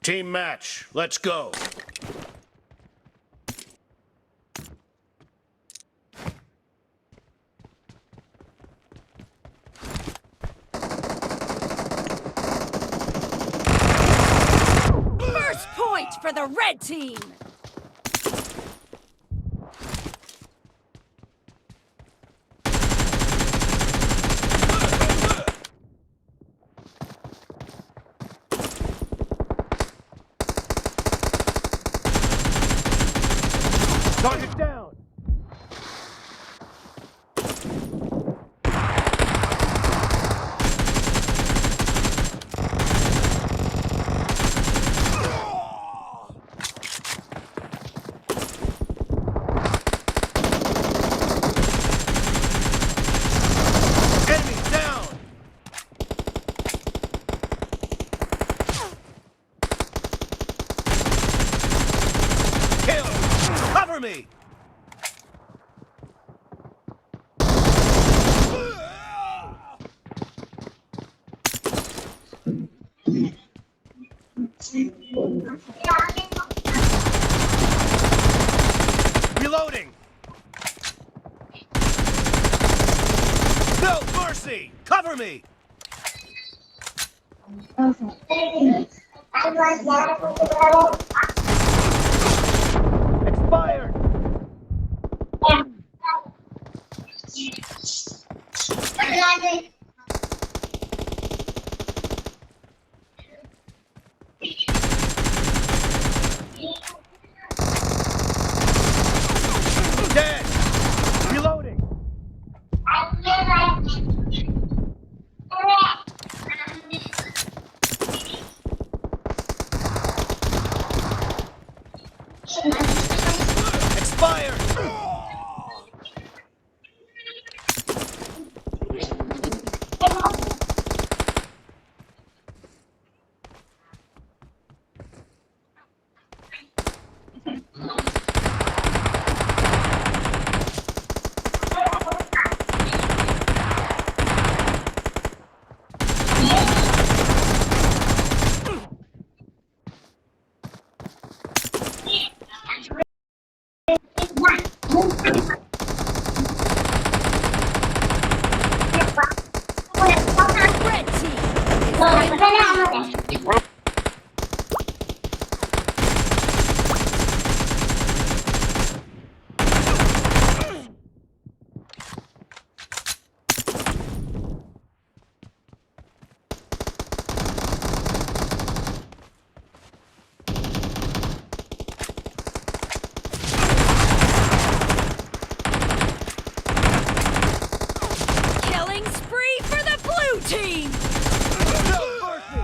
Team match, let's go. First point for the red team! Target down! Enemy down! Kill! Cover me! Reloading! No mercy! Cover me! Expired! Dead! Reloading! Expired! Red team! Killing spree for the blue team! No mercy!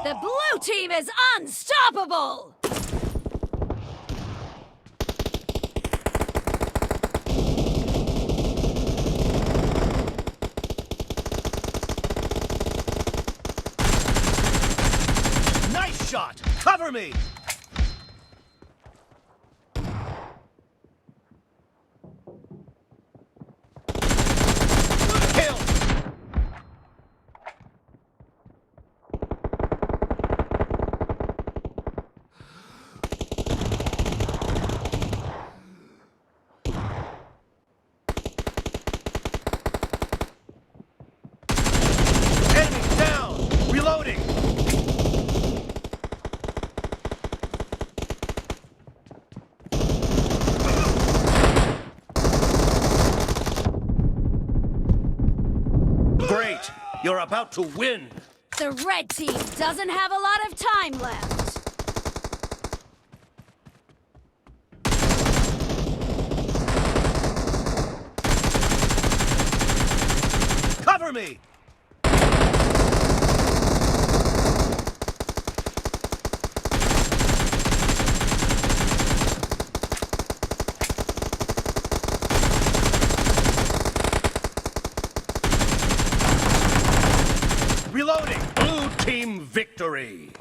The blue team is unstoppable! Nice shot! Cover me! Kill! Enemy down! Reloading! Great! You're about to win! The red team doesn't have a lot of time left. Cover me! Reloading! Blue team victory!